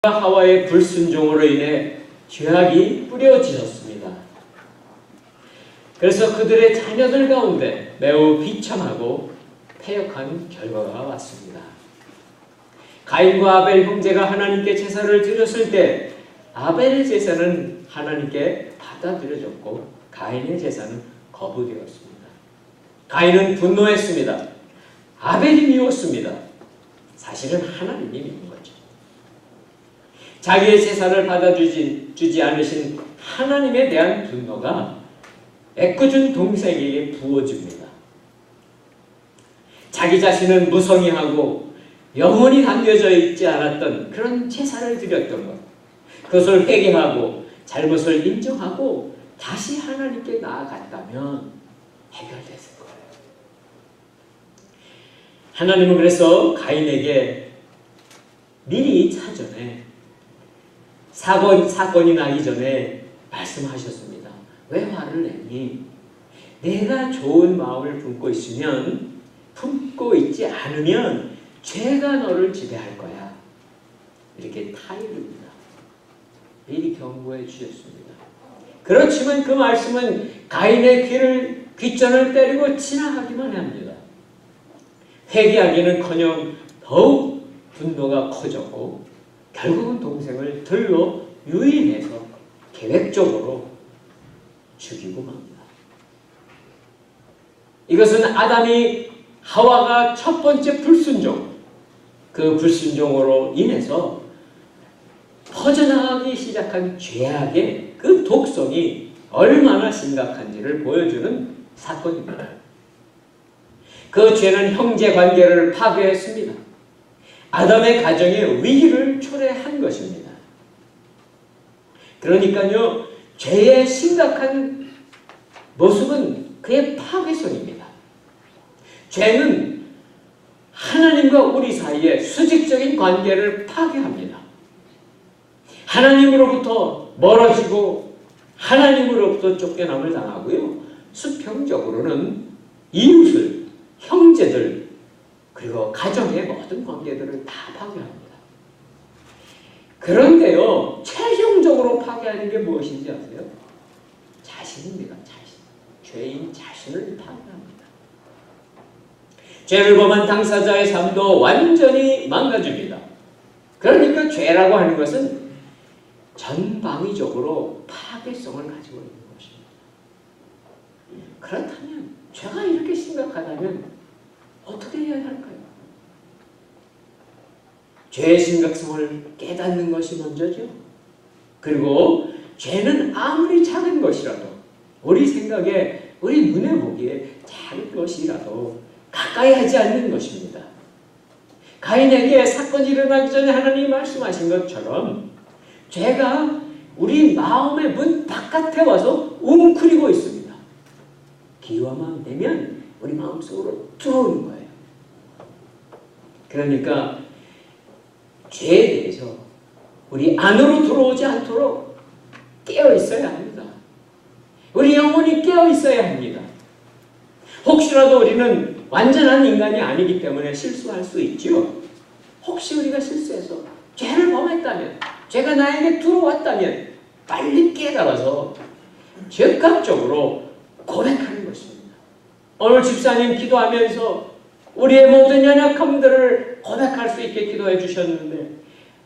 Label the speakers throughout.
Speaker 1: 하와의 불순종으로 인해 죄악이 뿌려지었습니다. 그래서 그들의 자녀들 가운데 매우 비참하고 패역한 결과가 왔습니다. 가인과 아벨 형제가 하나님께 제사를 드렸을 때 아벨의 제사는 하나님께 받아들여졌고 가인의 제사는 거부되었습니다. 가인은 분노했습니다. 아벨이 미웠습니다. 사실은 하나님이 미운 거죠. 자기의 제사를 받아주지 않으신 하나님에 대한 분노가 애꿎은 동생에게 부어집니다. 자기 자신은 무성의하고 영혼이 담겨져 있지 않았던 그런 제사를 드렸던 것, 그것을 회개하고 잘못을 인정하고 다시 하나님께 나아갔다면 해결됐을 거예요. 하나님은 그래서 가인에게 미리 사전에 사건이 나기 전에 말씀하셨습니다. 왜 화를 내니? 내가 좋은 마음을 품고 있지 않으면 죄가 너를 지배할 거야. 이렇게 타이릅니다. 미리 경고해 주셨습니다. 그렇지만 그 말씀은 가인의 귓전을 때리고 지나가기만 합니다. 회개하기는커녕 더욱 분노가 커졌고 결국은 동생을 들로 유인해서 계획적으로 죽이고 맙니다. 이것은 아담이 하와가 첫 번째 불순종, 그 불순종으로 인해서 퍼져나가기 시작한 죄악의 그 독성이 얼마나 심각한지를 보여주는 사건입니다. 그 죄는 형제 관계를 파괴했습니다. 아담의 가정에 위기를 초래한 것입니다. 그러니까요, 죄의 심각한 모습은 그의 파괴성입니다. 죄는 하나님과 우리 사이의 수직적인 관계를 파괴합니다. 하나님으로부터 멀어지고 하나님으로부터 쫓겨남을 당하고요. 수평적으로는 이웃을, 형제들, 그리고 가정의 모든 관계들을 다 파괴합니다. 그런데요, 최종적으로 파괴하는 게 무엇인지 아세요? 자신입니다. 자신. 죄인 자신을 파괴합니다. 죄를 범한 당사자의 삶도 완전히 망가집니다. 그러니까 죄라고 하는 것은 전방위적으로 파괴성을 가지고 있는 것입니다. 그렇다면 죄가 이렇게 심각하다면 어떻게 해야 할까요? 죄의 심각성을 깨닫는 것이 먼저죠. 그리고 죄는 아무리 작은 것이라도 우리 생각에, 우리 눈에 보기에 작은 것이라도 가까이 하지 않는 것입니다. 가인에게 사건이 일어나기 전에 하나님이 말씀하신 것처럼 죄가 우리 마음의 문 바깥에 와서 웅크리고 있습니다. 기회만 되면 우리 마음속으로 들어오는 거예요. 그러니까 죄에 대해서 우리 안으로 들어오지 않도록 깨어 있어야 합니다. 우리 영혼이 깨어 있어야 합니다. 혹시라도 우리는 완전한 인간이 아니기 때문에 실수할 수 있지요. 혹시 우리가 실수해서 죄를 범했다면, 죄가 나에게 들어왔다면 빨리 깨달아서 즉각적으로 고백하는 것입니다. 오늘 집사님 기도하면서 우리의 모든 연약함들을 고백할 수 있게 기도해 주셨는데,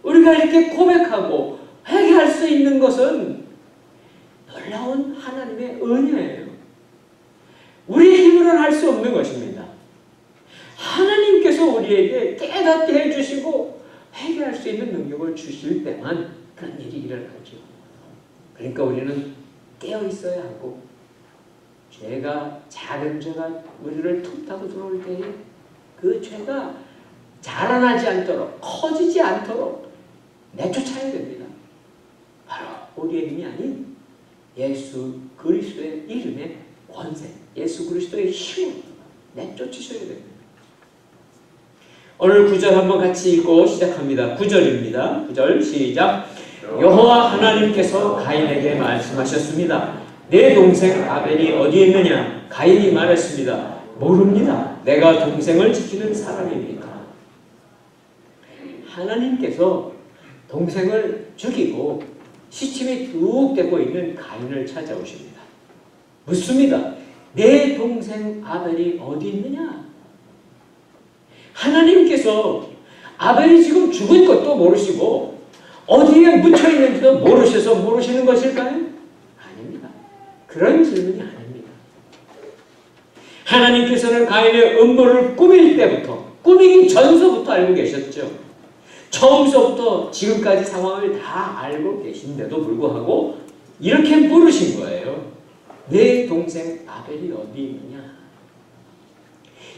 Speaker 1: 우리가 이렇게 고백하고 회개할 수 있는 것은 놀라운 하나님의 은혜예요. 우리의 힘으로는 할 수 없는 것입니다. 하나님께서 우리에게 깨닫게 해주시고 회개할 수 있는 능력을 주실 때만 그런 일이 일어나죠. 그러니까 우리는 깨어 있어야 하고, 작은 죄가 우리를 툭 타고 들어올 때에 그 죄가 자라나지 않도록, 커지지 않도록 내쫓아야 됩니다. 바로 우리의 힘이 아닌 예수 그리스도의 이름의 권세, 예수 그리스도의 힘을 내쫓으셔야 됩니다. 오늘 9절 한번 같이 읽고 시작합니다. 9절입니다. 9절 시작. 여호와 하나님께서 가인에게 말씀하셨습니다. 내 동생 아벨이 어디에 있느냐? 가인이 말했습니다. 모릅니다. 내가 동생을 지키는 사람입니까? 하나님께서 동생을 죽이고 시침이 뚝 떼고 있는 가인을 찾아오십니다. 묻습니다. 내 동생 아벨이 어디 있느냐? 하나님께서 아벨이 지금 죽은 것도 모르시고 어디에 묻혀 있는지도 모르셔서 모르시는 것일까요? 아닙니다. 그런 질문이 아닙니다. 하나님께서는 가인의 음모를 꾸밀 때부터, 꾸미기 전서부터 알고 계셨죠. 처음서부터 지금까지 상황을 다 알고 계신데도 불구하고 이렇게 물으신 거예요. 내 동생 아벨이 어디 있느냐?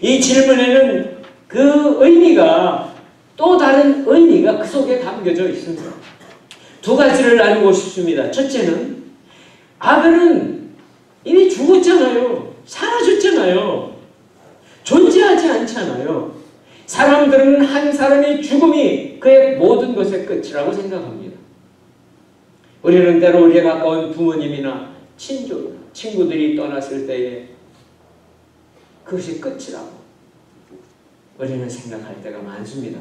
Speaker 1: 이 질문에는 그 의미가, 또 다른 의미가 그 속에 담겨져 있습니다. 두 가지를 알고 싶습니다. 첫째는 아벨은 이미 죽었잖아요. 사라졌잖아요. 존재하지 않잖아요. 사람들은 한 사람의 죽음이 그의 모든 것의 끝이라고 생각합니다. 우리는 때로 우리에 가까운 부모님이나 친족, 친구들이 떠났을 때에 그것이 끝이라고 우리는 생각할 때가 많습니다.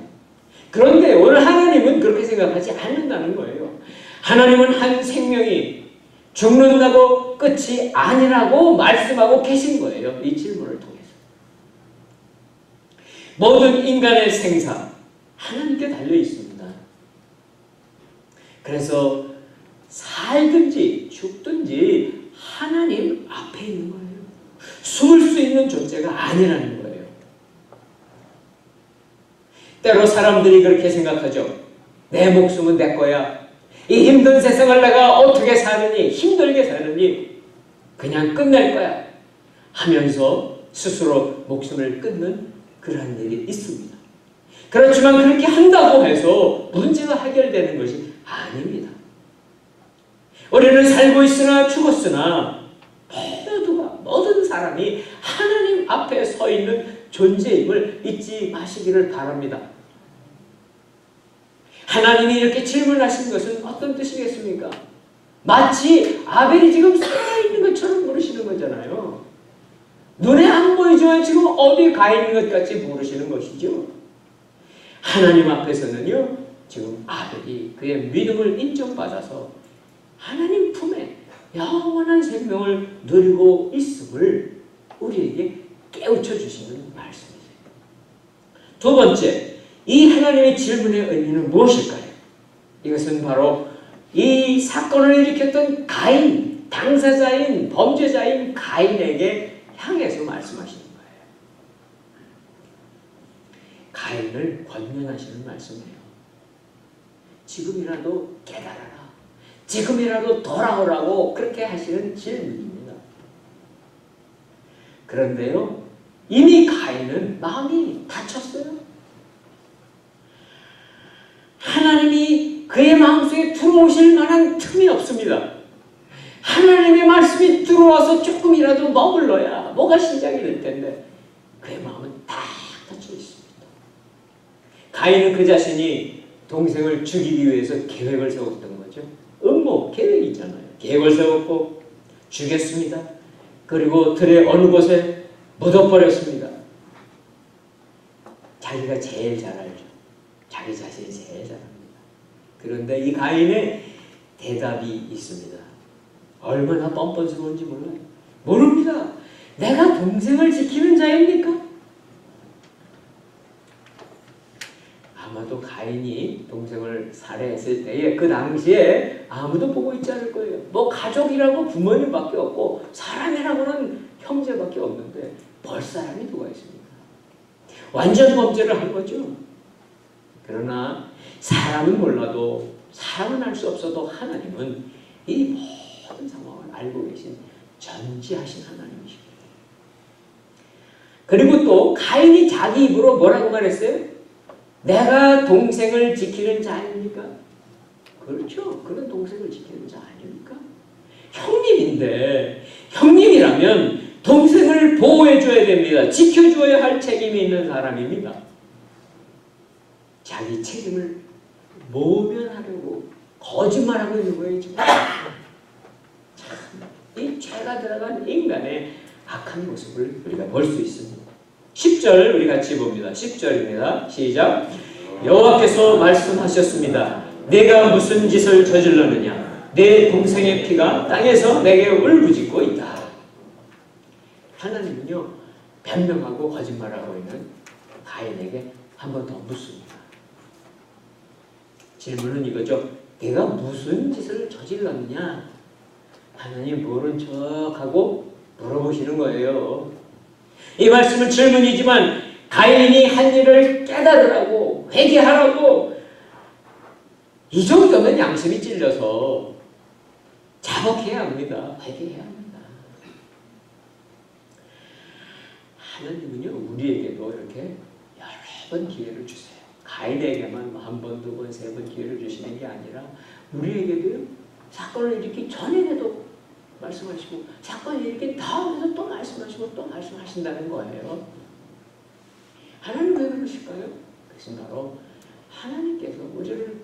Speaker 1: 그런데 오늘 하나님은 그렇게 생각하지 않는다는 거예요. 하나님은 한 생명이 죽는다고 끝이 아니라고 말씀하고 계신 거예요. 이 질문을 통해서. 모든 인간의 생사 하나님께 달려 있습니다. 그래서 살든지 죽든지 하나님 앞에 있는 거예요. 숨을 수 있는 존재가 아니라는 거예요. 때로 사람들이 그렇게 생각하죠. 내 목숨은 내 거야. 이 힘든 세상을 내가 어떻게 사느니, 힘들게 사느니 그냥 끝낼 거야 하면서 스스로 목숨을 끊는 그런 일이 있습니다. 그렇지만 그렇게 한다고 해서 문제가 해결되는 것이 아닙니다. 우리는 살고 있으나 죽었으나 모두가, 모든 사람이 하나님 앞에 서 있는 존재임을 잊지 마시기를 바랍니다. 하나님이 이렇게 질문하신 것은 어떤 뜻이겠습니까? 마치 아벨이 지금 살아있는 것처럼 물으시는 거잖아요. 눈에 안 보이지만 지금 어디 가 있는 것 같이 물으시는 것이죠. 하나님 앞에서는요, 지금 아벨이 그의 믿음을 인정받아서 하나님 품에 영원한 생명을 누리고 있음을 우리에게 깨우쳐 주시는 말씀이세요. 두 번째, 이 하나님의 질문의 의미는 무엇일까요? 이것은 바로 이 사건을 일으켰던 가인, 당사자인, 범죄자인 가인에게 향해서 말씀하시는 거예요. 가인을 권면하시는 말씀이에요. 지금이라도 깨달아라. 지금이라도 돌아오라고 그렇게 하시는 질문입니다. 그런데요, 이미 가인은 마음이 다쳤어요. 하나님이 그의 마음속에 들어오실 만한 틈이 없습니다. 하나님의 말씀이 들어와서 조금이라도 머물러야 뭐가 시작이 될 텐데 그의 마음은 딱 닫혀 있습니다. 가인은 그 자신이 동생을 죽이기 위해서 계획을 세웠던 거죠. 음모, 계획이 있잖아요. 계획을 세웠고 죽였습니다. 그리고 들의 어느 곳에 묻어버렸습니다. 자기가 제일 잘 알죠. 자기 자신이 제일 잘 압니다. 그런데 이 가인의 대답이 있습니다. 얼마나 뻔뻔스러운지 몰라요. 모릅니다. 내가 동생을 지키는 자입니까? 아마도 가인이 동생을 살해했을 때에 그 당시에 아무도 보고 있지 않을 거예요. 뭐 가족이라고 부모님밖에 없고 사람이라고는 형제밖에 없는데 벌 사람이 누가 있습니까? 완전 범죄를 한 거죠. 그러나 사람은 몰라도, 사람은 알 수 없어도 하나님은 이 모든 상황을 알고 계신 전지하신 하나님이십니다. 그리고 또 가인이 자기 입으로 뭐라고 말했어요? 내가 동생을 지키는 자입니까? 그렇죠. 그런 동생을 지키는 자 아닙니까? 형님인데, 형님이라면 동생을 보호해줘야 됩니다. 지켜줘야 할 책임이 있는 사람입니다. 자기 책임을 모면하려고 거짓말하고 있는 거예요. 참, 이 죄가 들어간 인간의 악한 모습을 우리가 볼 수 있습니다. 10절 우리 같이 봅니다. 10절입니다. 시작. 여호와께서 말씀하셨습니다. 내가 무슨 짓을 저질렀느냐? 내 동생의 피가 땅에서 내게 울부짖고 있다. 하나님은요, 변명하고 거짓말하고 있는 가인에게 한 번 더 묻습니다. 질문은 이거죠. 내가 무슨 짓을 저질렀느냐? 하나님 모른 척하고 물어보시는 거예요. 이 말씀은 질문이지만 가인이 한 일을 깨달으라고, 회개하라고, 이 정도면 양심이 찔려서 자복해야 합니다. 회개해야 합니다. 하나님은요, 우리에게도 이렇게 여러 번 기회를 주세요. 가인에게만 한 번, 두 번, 세 번 기회를 주시는 게 아니라 우리에게도 사건을 일으키기 전에도 말씀하시고, 사건이 일으킨 다음에도 또 말씀하시고 또 말씀하신다는 거예요. 하나님 왜 그러실까요? 그것은 바로 하나님께서 우리를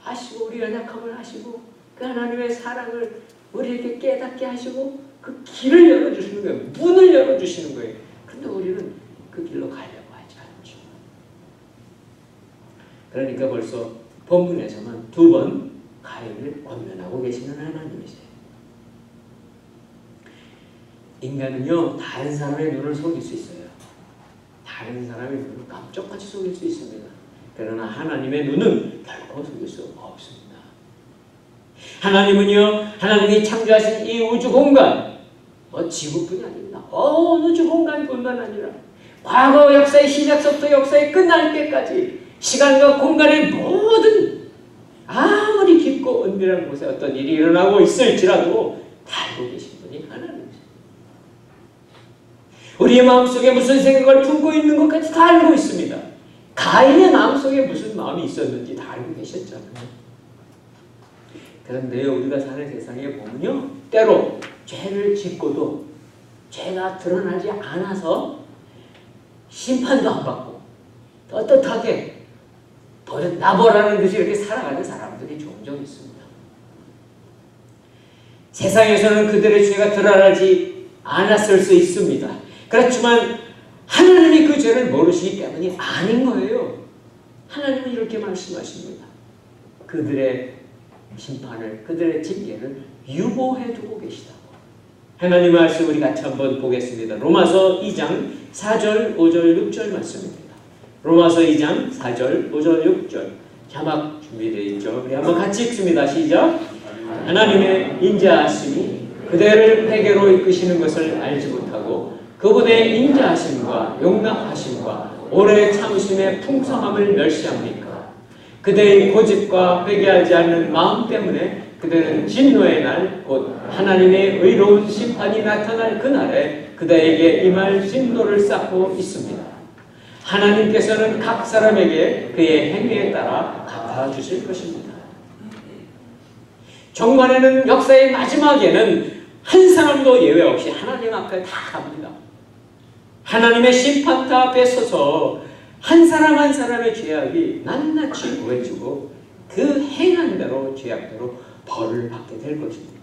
Speaker 1: 아시고, 우리 연약함을 아시고, 그 하나님의 사랑을 우리에게 깨닫게 하시고 그 길을 열어주시는 거예요. 문을 열어주시는 거예요. 근데 우리는 그 길로 가려고 하지 않죠. 그러니까 벌써 본문에서만 두 번 가인을 권면하고 계시는 하나님이세요. 인간은요, 다른 사람의 눈을 속일 수 있어요. 다른 사람의 눈을 깜짝같이 속일 수 있습니다. 그러나 하나님의 눈은 결코 속일 수 없습니다. 하나님은요, 하나님이 창조하신 이 우주 공간, 지구뿐이 아닙니다. 어느 주 공간뿐만 아니라 과거 역사의 시작서부터 역사의 끝날 때까지 시간과 공간의 모든 아무리 깊고 은밀한 곳에 어떤 일이 일어나고 있을지라도 다 알고 계신 분이 하나님이세요. 우리의 마음속에 무슨 생각을 품고 있는 것까지 다 알고 있습니다. 가인의 마음속에 무슨 마음이 있었는지 다 알고 계셨잖아요. 그런데요, 우리가 사는 세상에 보면요, 때로 죄를 짓고도 죄가 드러나지 않아서 심판도 안 받고 떳떳하게 나보라는 듯이 이렇게 살아가는 사람들이 종종 있습니다. 세상에서는 그들의 죄가 드러나지 않았을 수 있습니다. 그렇지만 하나님이 그 죄를 모르시기 때문이 아닌 거예요. 하나님은 이렇게 말씀하십니다. 그들의 심판을, 그들의 징계를 유보해 두고 계시다고. 하나님의 말씀 우리 같이 한번 보겠습니다. 로마서 2장 4절, 5절, 6절 말씀입니다. 로마서 2장 4절, 5절, 6절 자막 준비되어 있죠. 우리 한번 같이 읽습니다. 시작. 하나님의 인자하심이 그대를 회개로 이끄시는 것을 알지 못하고 그분의 인자하심과 용납하심과 오래 참으심의 풍성함을 멸시합니까? 그대의 고집과 회개하지 않는 마음 때문에 그대는 진노의 날, 곧 하나님의 의로운 심판이 나타날 그날에 그대에게 임할 진노를 쌓고 있습니다. 하나님께서는 각 사람에게 그의 행위에 따라 갚아주실 것입니다. 종말에는, 역사의 마지막에는 한 사람도 예외 없이 하나님 앞에 다 갑니다. 하나님의 심판대 앞에 서서 한 사람 한 사람의 죄악이 낱낱이 구해지고 그 행한 대로, 죄악대로 벌을 받게 될 것입니다.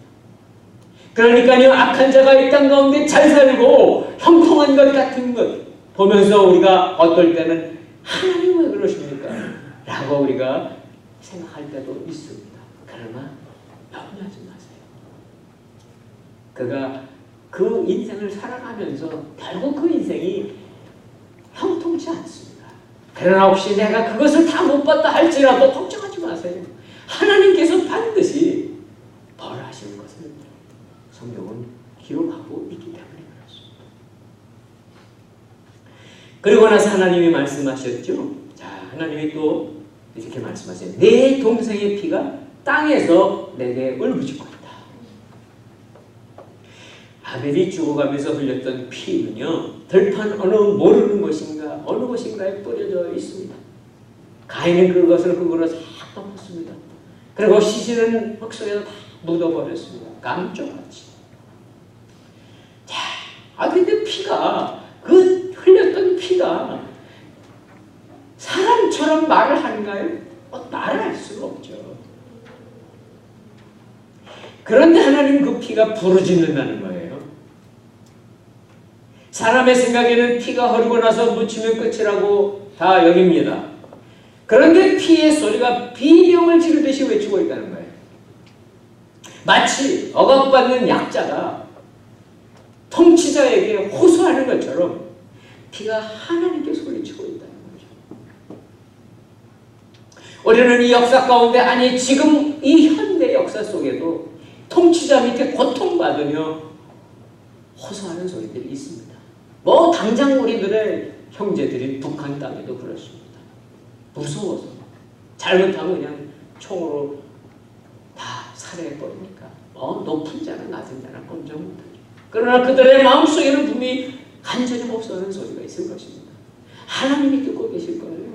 Speaker 1: 그러니까요, 악한 자가 이 땅 가운데 잘 살고 형통한 것 같은 것 보면서 우리가 어떨 때는 하나님 왜 그러십니까? 라고 우리가 생각할 때도 있습니다. 그러나 염려하지 마세요. 그가 그 인생을 살아가면서 결국 그 인생이 형통치 않습니다. 그러나 혹시 내가 그것을 다 못 봤다 할지라도 걱정하지 마세요. 하나님께서 반드시 벌하시는 것을 성경은 기록하고 있기 때문에 그렇습니다. 그리고 나서 하나님이 말씀하셨죠. 자, 하나님이 또 이렇게 말씀하세요. 내 동생의 피가 땅에서 내게 울부짖고 있다. 아벨이 죽어가면서 흘렸던 피는요, 들판 어느 모르는 곳인가, 어느 곳인가에 뿌려져 있습니다. 가인은 그것을 흙으로 싹 덮었습니다. 그리고 시신은 흙속에서 다 묻어버렸습니다. 깜짝같이. 자, 근데 피가, 그 흘렸던 피가 사람처럼 말을 하는가요? 말을 할 수가 없죠. 그런데 하나님 그 피가 부르짖는다는 거예요. 사람의 생각에는 피가 흐르고 나서 묻히면 끝이라고 다 여깁니다. 그런데 피의 소리가 비명을 지르듯이 외치고 있다는 거예요. 마치 억압받는 약자가 통치자에게 호소하는 것처럼 피가 하나님께 소리치고 있다는 거죠. 우리는 이 역사 가운데, 아니 지금 이 현대 역사 속에도 통치자 밑에 고통받으며 호소하는 소리들이 있습니다. 뭐 당장 우리들의 형제들인 북한 땅에도 그렇습니다. 무서워서 잘못하면 그냥 총으로 다 살해해버리니까 높은 자나 낮은 자나 꼼짝 못하죠. 그러나 그들의 마음속에는 분명히 간절히 호소하는 소리가 있을 것입니다. 하나님이 듣고 계실 거예요.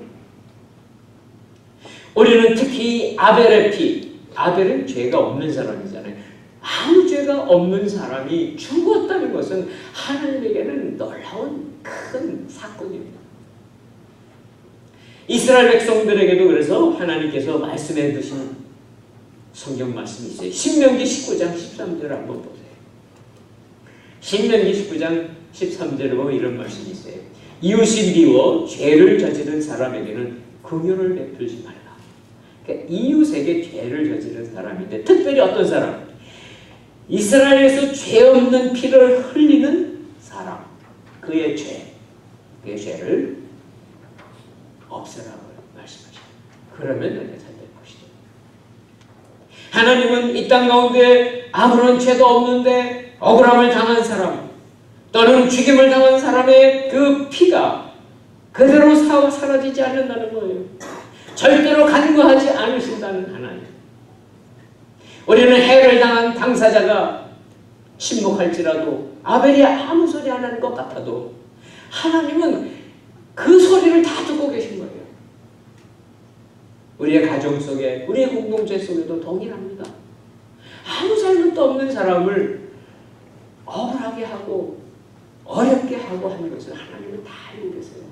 Speaker 1: 우리는 특히 아벨의 피, 아벨은 죄가 없는 사람이잖아요. 아무 죄가 없는 사람이 죽었다는 것은 하나님에게는 놀라운 큰 사건입니다. 이스라엘 백성들에게도 그래서 하나님께서 말씀해 두신 성경 말씀이 있어요. 신명기 19장 13절 한번 보세요. 신명기 19장 13절에 보면 이런 말씀이 있어요. 이웃이 미워 죄를 저지른 사람에게는 긍휼을 베풀지 말라. 그러니까 이웃에게 죄를 저지른 사람인데, 특별히 어떤 사람? 이스라엘에서 죄 없는 피를 흘리는 사람, 그의 죄를 없애라고 말씀하십니다. 그러면 너희가 잘 될 것이다. 하나님은 이 땅 가운데 아무런 죄도 없는데 억울함을 당한 사람, 또는 죽임을 당한 사람의 그 피가 그대로 사라지지 않는다는 거예요. 절대로 간과하지 않으신다는 하나님. 우리는 해를 당한 당사자가 침묵할지라도, 아벨이 아무 소리 안 하는 것 같아도 하나님은 그 소리를 다 듣고 계신 거예요. 우리의 가정 속에, 우리의 공동체 속에도 동일합니다. 아무 잘못도 없는 사람을 억울하게 하고 어렵게 하고 하는 것을 하나님은 다 알고 계세요.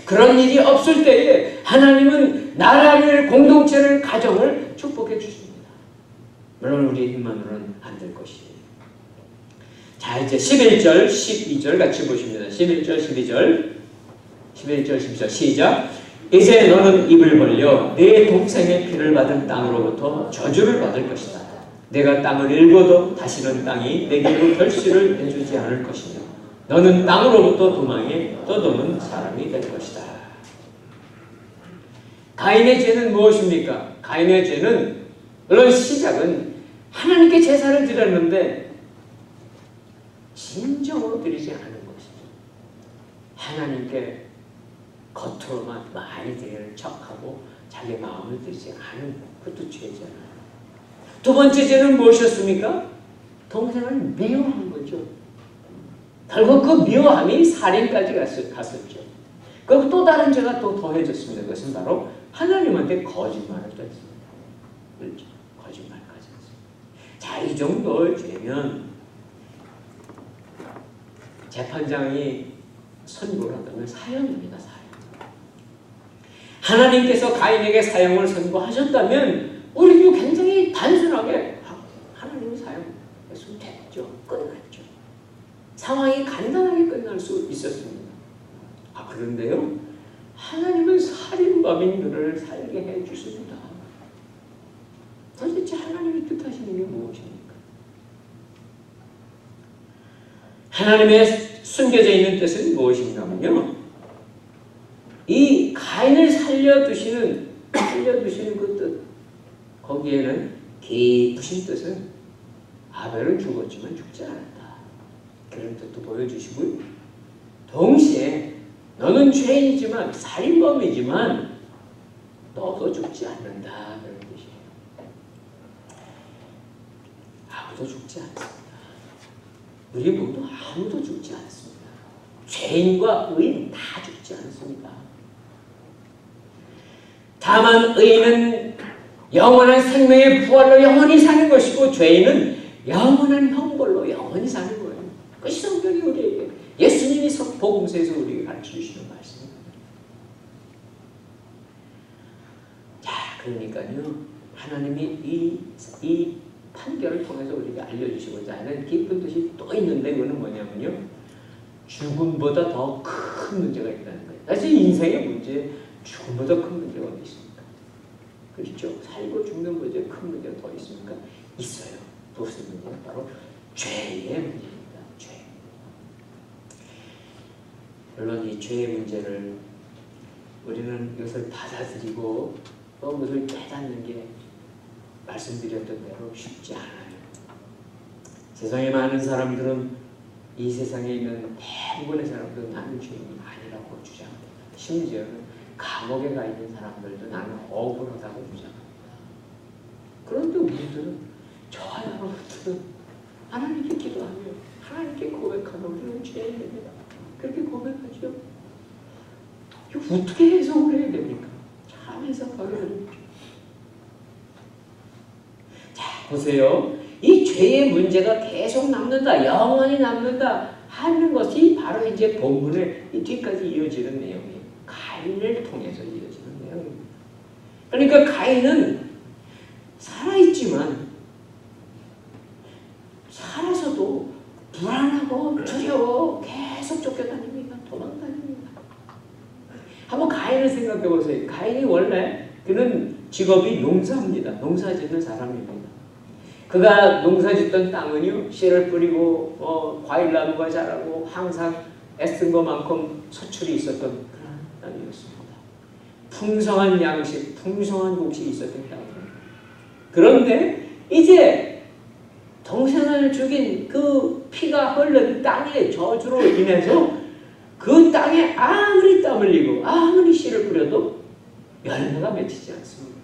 Speaker 1: 그런 일이 없을 때에 하나님은 나라를, 공동체를, 가정을 축복해 주십니다. 물론 우리 힘만으로는 안 될 것이에요. 자, 이제 11절, 12절 같이 보십니다. 11절, 12절. 11절, 12절 시작. 이제 너는 입을 벌려 내 동생의 피를 받은 땅으로부터 저주를 받을 것이다. 내가 땅을 일궈도 다시는 땅이 내게로 결실을 내주지 않을 것이며 너는 땅으로부터 도망해 떠도는 사람이 될 것이다. 가인의 죄는 무엇입니까? 가인의 죄는, 물론 시작은 하나님께 제사를 드렸는데 진정으로 드리지 않은 것이죠. 하나님께 겉으로만 많이 드리는 척하고 자기 마음을 드리지 않은 것도 죄잖아요. 두 번째 죄는 무엇이었습니까? 동생을 미워한 거죠. 결국 그 미워함이 살인까지 갔었죠. 그리고 또 다른 죄가 또 더해졌습니다. 그것은 바로 하나님한테 거짓말을 했습니다. 그렇죠? 거짓말까지 했습니다. 자, 이 정도의 죄면 재판장이 선고를 한다면 사형입니다. 사형. 하나님께서 가인에게 사형을 선고하셨다면 우리도 굉장히 단순하게 하나님이 사형했으면 됐죠. 끝났죠. 상황이 간단하게 끝날 수 있었습니다. 그런데요, 하나님은 살인범인들을 살게 해주십니다. 도대체 하나님이 뜻하시는 게 무엇입니까? 하나님의 숨겨져 있는 뜻은 무엇인가면요, 이 가인을 살려두시는 그 뜻, 거기에는 깊으신 뜻은 아벨은 죽었지만 죽지 않았다, 그런 뜻도 보여주시고요. 동시에 너는 죄인이지만, 살인범이지만 너도 죽지 않는다, 그런 뜻이에요. 아무도 죽지 않습니다. 우리 모두 아무도 죽지 않습니다. 죄인과 의인 다 죽지 않습니다. 다만 의인은 영원한 생명의 부활로 영원히 사는 것이고, 죄인은 영원한 형벌로 영원히 사는 거예요. 그것이 성경이 우리에게, 예수님이 복음서에서 우리에게 가르쳐주시는 말씀입니다. 자, 그러니까요, 하나님이 이 판결을 통해서 우리에게 알려주시고자 하는 깊은 뜻이 또 있는데, 그거는 뭐냐면요, 죽음보다 더 큰 문제가 있다는 거예요. 사실 인생의 문제, 죽음보다 큰 문제가 어디 있습니까? 그렇죠? 살고 죽는 문제 큰 문제가 더 있습니까? 있어요. 무슨 문제가? 바로 죄의 문제입니다. 죄. 물론 이 죄의 문제를 우리는 이것을 받아들이고 또 그것을 깨닫는 게 말씀드렸던 대로 쉽지 않아요. 세상에 많은 사람들은 이 세상에 있는 대부분의 사람들은 나는 죄인이 아니라고 주장합니다. 심지어는 감옥에 가 있는 사람들도 나는 억울하다고 주장합니다. 그런데 우리들은 저와 여러분들은 하나님께 기도하며 하나님께 고백하며 우리는 죄인입니다. 그렇게 고백하죠. 이거 어떻게 해석을 해야 됩니까? 참 해석하기 어렵죠. 자, 보세요. 이 죄의 문제가 계속 남는다, 영원히 남는다 하는 것이 바로 이제 본문의 이 뒤까지 이어지는 내용이에요. 가인을 통해서 이어지는 내용입니다. 그러니까 가인은 살아있지만 살아서도 불안하고 두려워 계속 쫓겨다닙니다. 도망다닙니다. 한번 가인을 생각해 보세요. 가인이 원래 그는 직업이 농사입니다. 농사 짓는 사람입니다. 그가 농사 짓던 땅은요, 씨를 뿌리고 과일나무가 자라고 항상 애쓴 것만큼 소출이 있었던 그런 땅이었습니다. 풍성한 양식, 풍성한 곡식이 있었던 땅이에요. 그런데 이제 동생을 죽인 그 피가 흐른 땅의 저주로 인해서 그 땅에 아무리 땀 흘리고 아무리 씨를 뿌려도 열매가 맺히지 않습니다.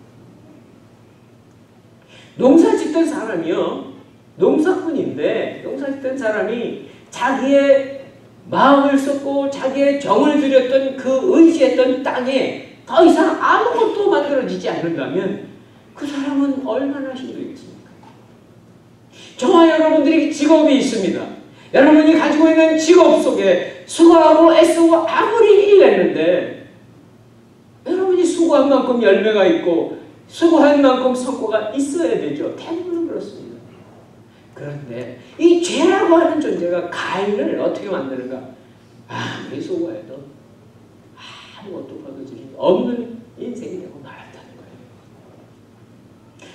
Speaker 1: 농사 짓던 사람이요, 농사꾼인데 농사 짓던 사람이 자기의 마음을 쏟고 자기의 정을 들였던 그 의지했던 땅에 더 이상 아무것도 만들어지지 않는다면 그 사람은 얼마나 힘들겠습니까? 저와 여러분들이 직업이 있습니다. 여러분이 가지고 있는 직업 속에 수고하고 애쓰고 아무리 일했는데 여러분이 수고한 만큼 열매가 있고 수고한 만큼 성과가 있어야 되죠. 대부분 그렇습니다. 그런데 이 죄라고 하는 존재가 가인을 어떻게 만드는가? 아무리 수고해도 아무것도 거두지 없는 인생이 되고 말았다는 거예요.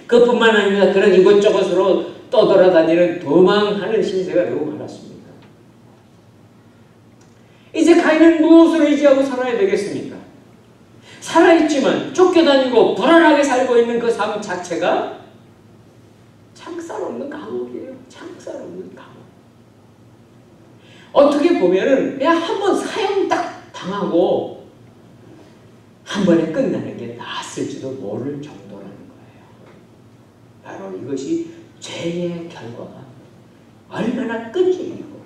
Speaker 1: 그뿐만 아니라 그런 이곳저곳으로 떠돌아다니는 도망하는 신세가 되고 말았습니다. 이제 가인은 무엇을 의지하고 살아야 되겠습니까? 살아있지만 쫓겨다니고 불안하게 살고 있는 그 삶 자체가 창살 없는 감옥이에요. 창살 없는 감옥. 어떻게 보면은 그냥 한번 사형 딱 당하고 한 번에 끝나는 게 낫을지도 모를 정도라는 거예요. 바로 이것이 죄의 결과가 얼마나 끈질기고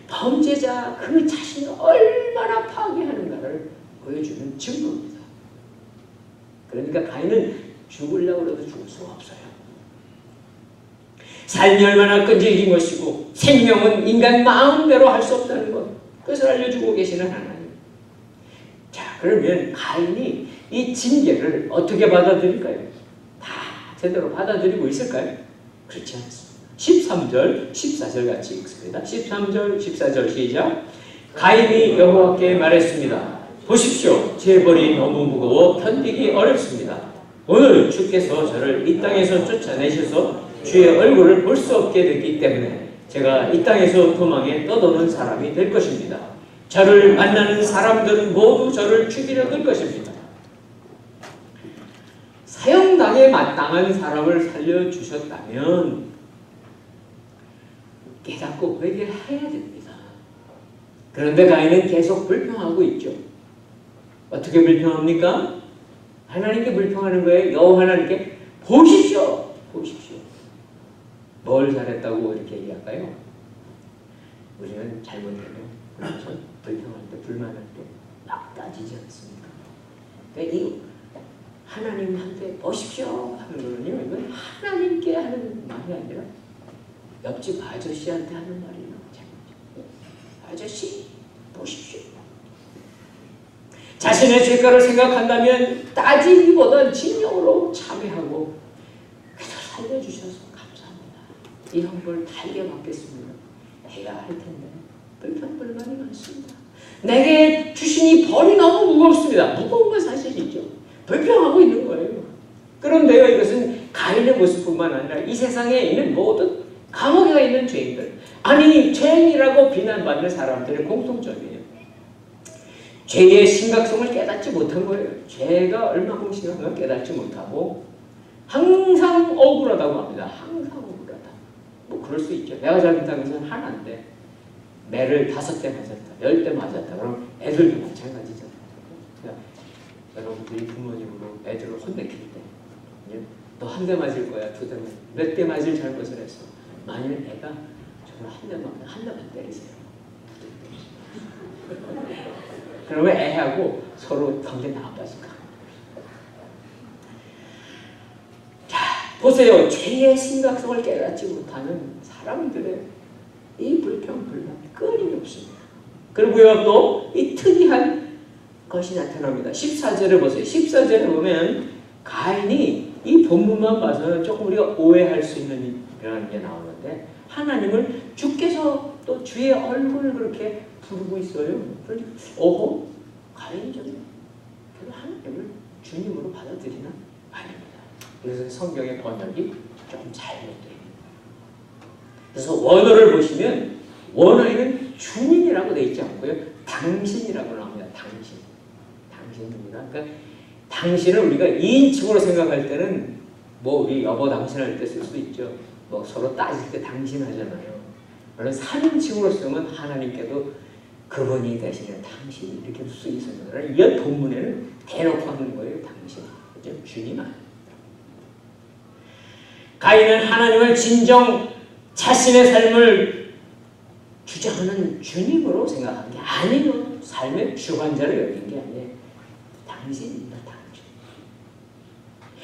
Speaker 1: 범죄자 그 자신을 얼마나 파괴하는가를 보여주는 증거입니다. 그러니까 가인은 죽으려고 해도 죽을 수가 없어요. 삶이 얼마나 끈질긴 것이고 생명은 인간 마음대로 할 수 없다는 것, 그것을 알려주고 계시는 하나님. 자, 그러면 가인이 이 징계를 어떻게 받아들일까요? 다 제대로 받아들이고 있을까요? 그렇지 않습니다. 13절, 14절 같이 읽습니다. 13절, 14절 시작. 가인이 여호와께 말했습니다. 보십시오. 제 벌이 너무 무거워 견디기 어렵습니다. 오늘 주께서 저를 이 땅에서 쫓아내셔서 주의 얼굴을 볼 수 없게 됐기 때문에 제가 이 땅에서 도망에 떠도는 사람이 될 것입니다. 저를 만나는 사람들은 모두 저를 죽이려 들 것입니다. 사형당에 마땅한 사람을 살려주셨다면 깨닫고 회개해야 됩니다. 그런데 가인은 계속 불평하고 있죠. 어떻게 불평합니까? 하나님께 불평하는 거예요. 여호와 하나님께 보십시오. 보십시오. 뭘 잘했다고 이렇게 얘기할까요? 우리는 잘못해도 그래서 불평할 때, 불만할 때 막 따지지 않습니까? 그러니까 이 하나님한테 보십시오 하는 거는요, 이건 하나님께 하는 말이 아니라 옆집 아저씨한테 하는 말이에요. 아저씨 보십시오. 자신의 죄가를 생각한다면 따지기보단 진정으로 참회하고 그저 살려주셔서 감사합니다. 이런 걸 달게 받겠습니다. 해야 할 텐데 불평불만이 많습니다. 내게 주신 이 벌이 너무 무겁습니다. 무거운 건 사실 진실이죠. 불평하고 있는 거예요. 그런데요, 이것은 가인의 모습뿐만 아니라 이 세상에 있는 모든 감옥에 가 있는 죄인들, 아니 죄인이라고 비난받는 사람들의 공통점이에요. 죄의 심각성을 깨닫지 못한 거예요. 죄가 얼마큼 심각한가 깨닫지 못하고 항상 억울하다고 합니다. 항상 억울하다. 뭐 그럴 수 있죠. 내가 잘못한 것은 하나인데 매를 5대 맞았다, 10대 맞았다. 그럼 애들도 마찬가지잖아요. 그러니까 여러분들이 부모님으로 애들을 혼내킬 때 너 한 대 맞을 거야, 2대 맞을, 몇 대 맞을 잘못을 했어. 만일 애가 저를 한 대만 때리세요. 그러면 애하고 서로 관계 나빠질까? 자, 보세요. 죄의 심각성을 깨닫지 못하는 사람들의 이 불평불만 끊임없습니다. 그리고요, 또 이 특이한 것이 나타납니다. 14절에 보세요. 14절에 보면 가인이 이 본문만 봐서는 조금 우리가 오해할 수 있는 이런 게 나오는데, 하나님을 주께서 또 주의 얼굴을 그렇게 부르고 있어요. 그러니까 오호, 가인이 좀 하나님을 주님으로 받아들이나? 아닙니다. 그래서 성경의 번역이 조금 잘못돼요. 그래서 원어를 보시면 원어에는 주님이라고 되어 있지 않고요, 당신이라고 나옵니다. 당신입니다. 그러니까 당신을 우리가 2인칭으로 생각할 때는 뭐 우리 여보 당신 할 때 쓸 수도 있죠. 뭐 서로 따질 때 당신 하잖아요. 물론 3인칭으로 쓰면 하나님께도 그분이 대신에 당신 이렇게 쓰기 있습니다. 이 본문에는 대놓고 하는 거예요. 당신. 그죠? 주님 아닙니다. 가인은 하나님을 진정 자신의 삶을 주장하는 주님으로 생각한 게 아니에요. 삶의 주관자를 여긴 게 아니에요. 당신입니다. 당신.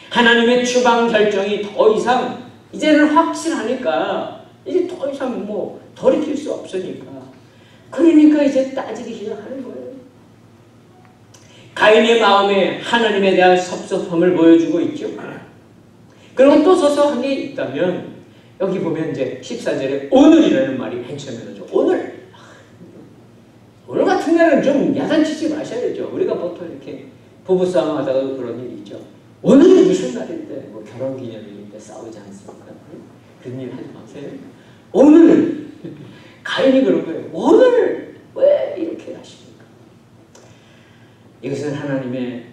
Speaker 1: 하나님의 추방 결정이 더 이상 이제는 확실하니까 이제 더 이상 뭐 돌이킬 수 없으니까, 그러니까 이제 따지기 시작하는 거예요. 가인의 마음에 하나님에 대한 섭섭함을 보여주고 있죠. 그리고 또 서서 한 게 있다면 여기 보면 이제 14절에 오늘이라는 말이 맨 처음에 나오죠. 오늘 같은 날은 좀 야단치지 마셔야죠. 우리가 보통 이렇게 부부싸움 하다가도 그런 일이 있죠. 오늘이 무슨 날인데, 뭐 결혼기념일인데 싸우지 않습니까? 그런 일 하지 마세요. 오늘 가인이 그런 거예요. 오늘 왜 이렇게 하십니까? 이것은 하나님의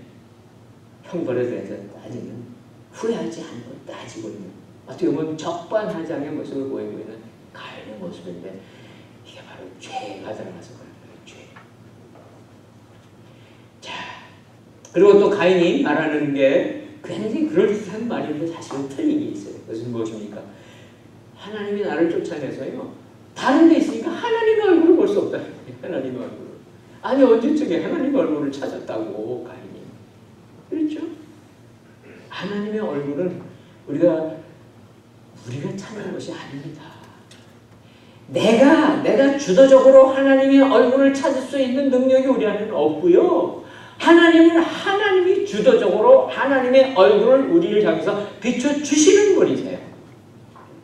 Speaker 1: 형벌에 대해서 따지는, 후회하지 않고 따지고 있는, 어떻게 보면 적반하장의 모습을 보이고 있는 가인의 모습인데, 이게 바로 죄가 들어가서 그런 거예요. 죄. 자, 그리고 또 가인이 말하는 게 굉장히 그럴듯한 말인데 사실은 틀린 게 있어요. 그것은 무엇입니까? 하나님이 나를 쫓아내서요, 다른 데 있으니까 하나님의 얼굴을 볼 수 없다. 하나님의 얼굴을. 아니 언제쯤에 하나님의 얼굴을 찾았다고 가인이. 그렇죠? 하나님의 얼굴은 우리가 찾는 것이 아닙니다. 내가 주도적으로 하나님의 얼굴을 찾을 수 있는 능력이 우리 안에는 없고요. 하나님이 주도적으로 하나님의 얼굴을 우리를 향해서 비춰주시는 분이세요.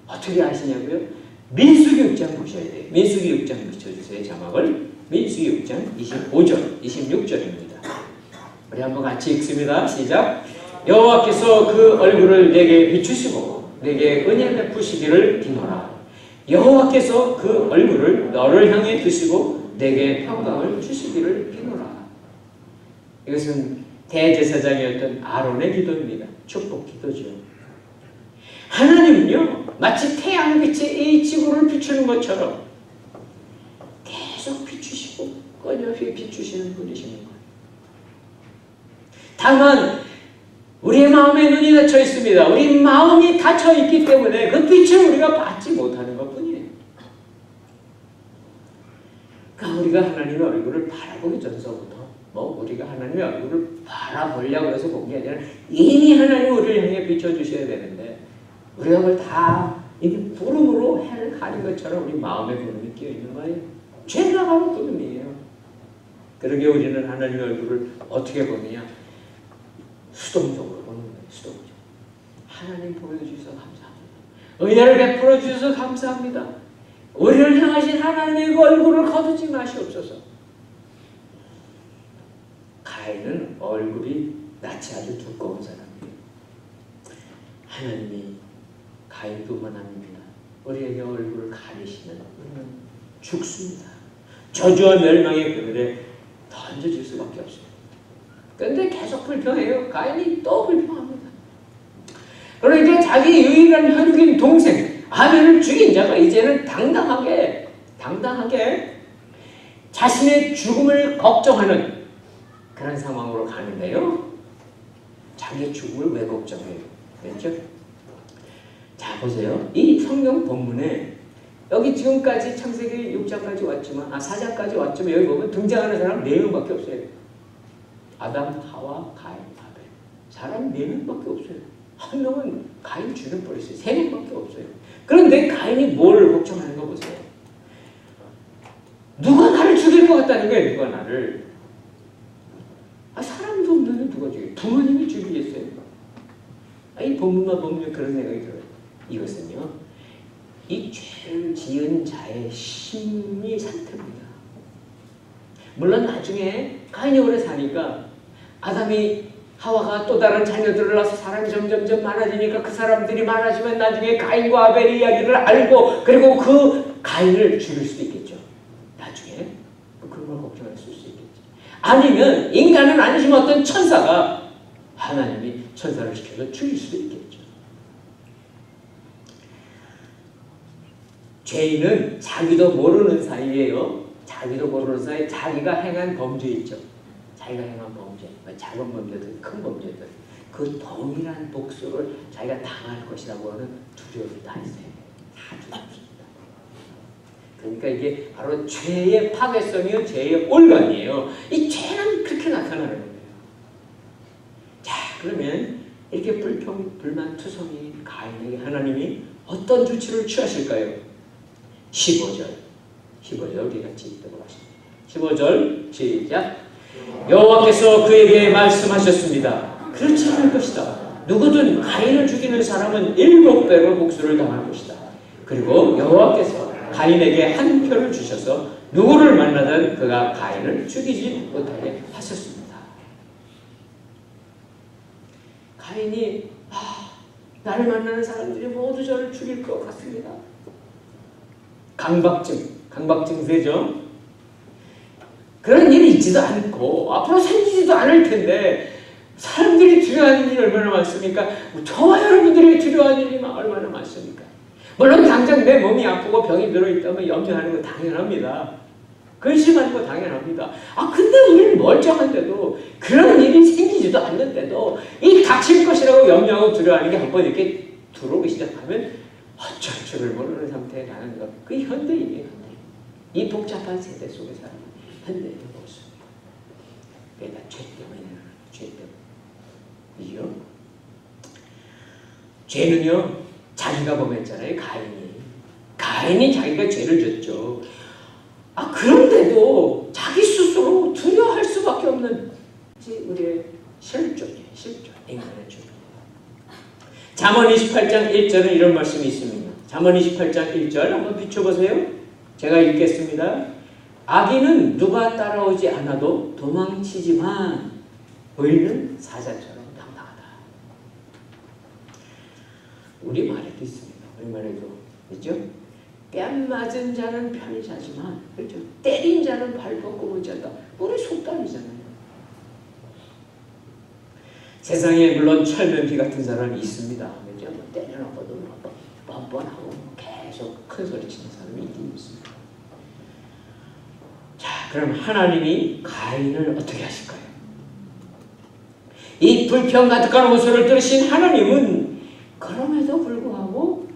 Speaker 1: 어떻게 아시냐고요? 민수기 6장 보셔야 돼요. 민수기 6장 비춰주세요. 자막을. 민수기 6장 25절, 26절입니다. 우리 한번 같이 읽습니다. 시작. 여호와께서 그 얼굴을 내게 비추시고 내게 은혜 베푸시기를 비노라. 여호와께서 그 얼굴을 너를 향해 드시고 내게 평강을 주시기를 비노라. 이것은 대제사장이었던 아론의 기도입니다. 축복 기도죠. 하나님은요, 마치 태양빛이 이 지구를 비추는 것처럼 계속 비추시고 끊임없이 비추시는 분이시는 거예요. 다만 우리의 마음에 눈이 닫혀 있습니다. 우리 마음이 닫혀 있기 때문에 그 빛을 우리가 받지 못하는 것뿐이에요. 그러니까 우리가 하나님의 얼굴을 바라보기 전서부터 우리가 하나님의 얼굴을 바라보려고 해서 본 게 아니라 이미 하나님 우리를 향해 비춰주셔야 되는데, 우리가 그걸 다 이게 구름으로 해를 가린 것처럼 우리 마음에 구름이 끼어있는 거예요. 죄가 바로 구름이에요. 그러게 우리는 하나님의 얼굴을 어떻게 보느냐? 수동적으로 보는 거예요. 수동적으로. 하나님 보여주셔서 감사합니다. 은혜를 베풀어 주셔서 감사합니다. 우리를 향하신 하나님의 그 얼굴을 거두지 마시옵소서. 가인은 얼굴이 낯이 아주 두꺼운 사람이에요. 하나님이 가인뿐만 아닙니다. 우리에게 얼굴을 가리시면 우리는 죽습니다. 저주와 멸망의 그늘에 던져질 수밖에 없어요. 그런데 계속 불평해요. 가인이 또 불평합니다. 그러니까 자기 유일한 혈육인 동생 아벨을 죽인 자가 이제는 당당하게 자신의 죽음을 걱정하는 그런 상황으로 가는데요. 자기의 죽음을 왜 걱정해요? 그렇죠? 자, 보세요. 이 성경 본문에 여기 지금까지 창세기 6장까지 왔지만 4장까지 왔지만 여기 보면 등장하는 사람 4명밖에 없어요. 아담, 하와, 가인, 아벨. 사람 4명밖에 없어요. 한 명은 가인 죽여버렸어요. 3명밖에 없어요. 그런데 가인이 뭘 걱정하는 거 보세요. 누가 나를 죽일 것 같다는 거예요. 누가 나를. 사람도 없는데 누가 죽여요? 부모님이 죽이겠어요? 이 본문만 보면 그런 생각이 들어요. 이것은요, 이 죄를 지은 자의 심리 상태입니다. 물론 나중에 가인이 오래 사니까 아담이 하와가 또 다른 자녀들을 낳아서 사람이 점점 많아지니까 그 사람들이 많아지면 나중에 가인과 아벨의 이야기를 알고 그리고 그 가인을 죽일 수도 있겠죠. 나중에 그런 걸 걱정할 수 있겠죠. 아니면 인간은 아니지만 어떤 천사가 하나님이 천사를 시켜서 죽일 수도 있겠죠. 죄인은 자기도 모르는 사이에요. 자기가 행한 범죄 있죠. 자기가 행한 범죄, 작은 범죄든 큰 범죄든 그 동일한 복수를 자기가 당할 것이라고 하는 두려움이 다 있어요. 다 두렵습니다. 그러니까 이게 바로 죄의 파괴성이요, 죄의 올간이에요. 이 죄는 그렇게 나타나는 거예요. 자, 그러면 이렇게 불만투성이 가인에게 하나님이 어떤 조치를 취하실까요? 15절 우리 같이 읽도록 하십니다. 15절 시작. 여호와께서 그에게 말씀하셨습니다. 그렇지 않을 것이다. 누구든 가인을 죽이는 사람은 7배로 복수를 당할 것이다. 그리고 여호와께서 가인에게 한 표를 주셔서 누구를 만나든 그가 가인을 죽이지 못하게 하셨습니다. 가인이 나를 만나는 사람들이 모두 저를 죽일 것 같습니다. 강박증세죠. 그런 일이 있지도 않고 앞으로 생기지도 않을 텐데 사람들이 두려워하는 일이 얼마나 많습니까? 저와 여러분들이 두려워하는 일이 얼마나 많습니까? 물론 당장 내 몸이 아프고 병이 들어있다면 염려하는 거 당연합니다. 근심하는 거 당연합니다. 근데 우리는 멀쩡한데도 그런 일이 생기지도 않는데도 이 닥칠 것이라고 염려하고 두려워하는 게 한번 이렇게 들어오기 시작하면 어쩔 줄을 모르는 상태에 가는 것. 그 현대인이에요. 이 복잡한 세대 속에 사는 현대인의 모습이에요. 그러니까 죄 때문에 죄 때문에. 죄는요, 자기가 범했잖아요. 가인이 자기가 죄를 졌죠. 그런데도 자기 스스로 두려워할 수밖에 없는 우리의 실존이에요. 인간의 죄. 잠언 28장 1절은 이런 말씀이 있습니다. 잠언 28장 1절 한번 비춰보세요. 제가 읽겠습니다. 악인은 누가 따라오지 않아도 도망치지만 의인은 사자처럼 당당하다. 우리말에도 있습니다. 우리말에도 있죠? 뺨 맞은 자는 편히 자지만, 그렇죠? 때린 자는 발 뻗고 못 잔다. 우리 속담이잖아요. 세상에 물론 철면피 같은 사람이 있습니다. 그렇죠? 때려놓고도 뻔뻔하고 계속 큰 소리 치는 사람이 있긴 있습니다. 자, 그럼 하나님이 가인을 어떻게 하실까요? 이 불평 가득한 호소를 들으신 하나님은 그럼에도 불구하고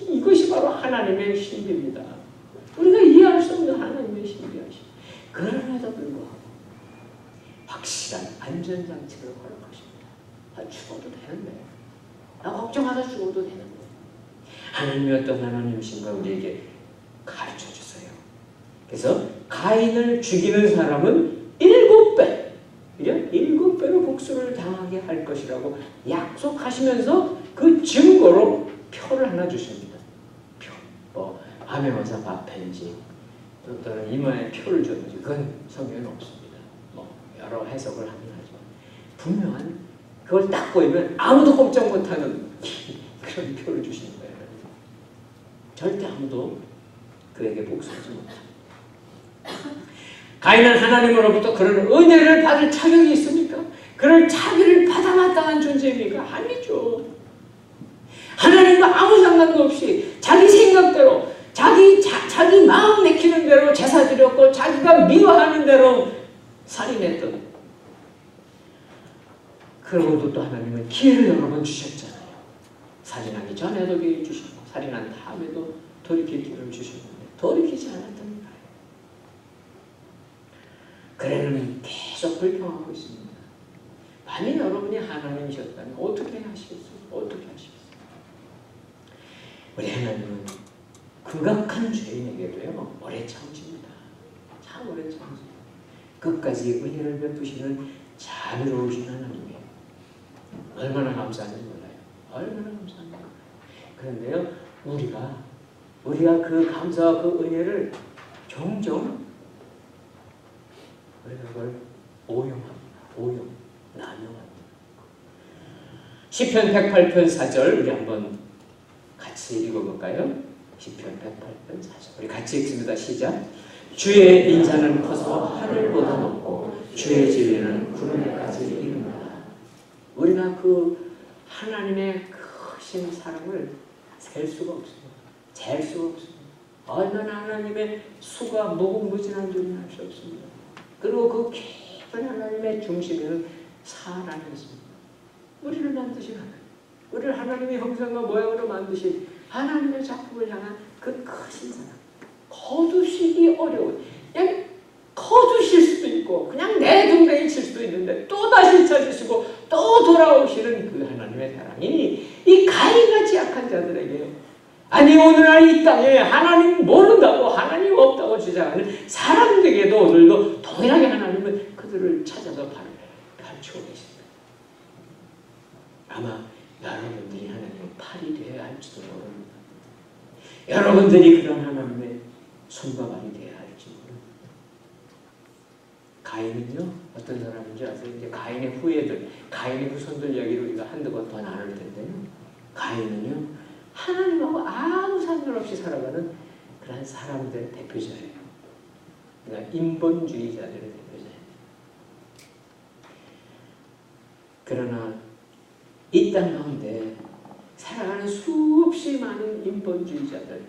Speaker 1: 이것이 바로 하나님의 신비입니다. 우리가 이해할 수 없는 하나님의 신비하심. 그럼에도 불구하고 확실한 안전장치를 허락하십니다. 죽어도 되는데, 걱정하다 죽어도 되는데, 하나님이 어떤 하나님이신가 우리에게 가르쳐 주세요. 그래서 가인을 죽이는 사람은 7배, 7배로 복수를 당하게 할 것이라고 약속하시면서 그 증거로 표를 하나 주십니다. 표, 암에 와서 밥 펜지, 또는 이마에 표를 줬는지 그건 성경에는 없습니다. 여러 해석을 하긴 하죠. 분명한 그걸 딱 보이면 아무도 꼼짝 못하는 그런 표를 주시는 거예요. 절대 아무도 그에게 복수하지 못합니다. 가인은 하나님으로부터 그런 은혜를 받을 자격이 있습니까? 그럴 자비를 받아 마땅한 존재입니까? 아니죠. 하나님과 아무 상관도 없이 자기 생각대로 자기 마음 내키는 대로 제사 드렸고 자기가 미워하는 대로 살인했던, 그러고도 또 하나님은 기회를 여러 번 주셨잖아요. 살인하기 전에도 기회 주셨고 살인한 다음에도 돌이킬 기회를 주셨는데 돌이키지 않았던 거예요. 그래는 계속 불평하고 있습니다. 만약 여러분이 하나님이셨다면 어떻게 하시겠어요? 어떻게 하시겠어요? 우리 하나님은 극악한 죄인에게도요 오래 참으십니다. 참 오래 참으십니다. 끝까지 은혜를 베푸시는 자비로우신 하나님이에요. 얼마나 감사한지 몰라요. 얼마나 감사한지 몰라요. 그런데요 우리가 그 감사와 그 은혜를 종종 우리가 그걸 오용합니다. 남용합니다. 시편 108편 4절 우리 한번 같이 읽어볼까요? 시편 108편 4절 우리 같이 읽습니다. 시작. 주의 인자는 커서 하늘보다 높고 주의 진리는 구름까지 이릅니다. 우리가 그 하나님의 크신 사랑을 셀 수가 없습니다. 잴 수가 없습니다. 얼마나 하나님의 수가 무궁무진한 줄은 알 수 없습니다. 그리고 그 깊은 하나님의 중심에는 사랑이 있습니다. 우리를 만드신 하나님, 우리를 하나님의 형상과 모양으로 만드신 하나님의 작품을 향한 그 크신 사랑, 거두시기 어려운, 그냥 거두실 수도 있고 그냥 내동댕이 칠 수도 있는데 또 다시 찾으시고 또 돌아오시는 그 하나님의 사랑이 이 가인같이 약한 자들에게, 아니 오늘날 이 땅에 하나님 모른다고 하나님 없다고 주장하는 사람들에게도 오늘도 동일하게 하나님은 그들을 찾아서 가르치고 계십니다. 아마 여러분들이 하나님의 팔이 되어야 할지도 모릅니다. 여러분들이 그런 하나님의 손과 발이 되어야 할지 모릅니다. 가인은요 어떤 사람인지 아세요? 이제 가인의 후예들, 가인의 후손들 이야기를 우리가 한두 번 더 나눌 텐데요. 가인은요 하나님하고 아무 상관없이 살아가는 그런 사람들의 대표자예요. 그러니까 인본주의자들의 대표자예요. 그러나 이 땅 가운데 살아가는 수없이 많은 인본주의자들,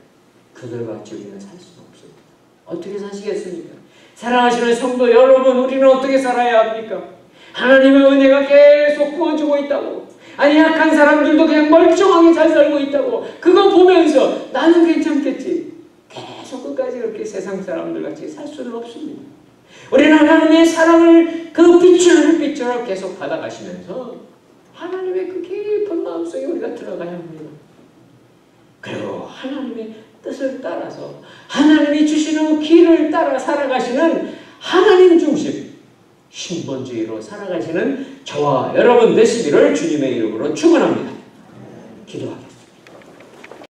Speaker 1: 그들과 같이 우리는 살 수는 없습니다. 어떻게 사시겠습니까? 사랑하시는 성도 여러분, 우리는 어떻게 살아야 합니까? 하나님의 은혜가 계속 부어주고 있다고, 아니 약한 사람들도 그냥 멀쩡하게 잘 살고 있다고 그거 보면서 나는 괜찮겠지, 계속 끝까지 그렇게 세상 사람들 같이 살 수는 없습니다. 우리는 하나님의 사랑을 그 빛으로 계속 받아가시면서 하나님의 그 깊은 마음속에 우리가 들어가야 합니다. 그리고 하나님의 뜻을 따라서 하나님이 주시는 길을 따라 살아가시는 하나님 중심 신본주의로 살아가시는 저와 여러분 되시기를 주님의 이름으로 축원합니다.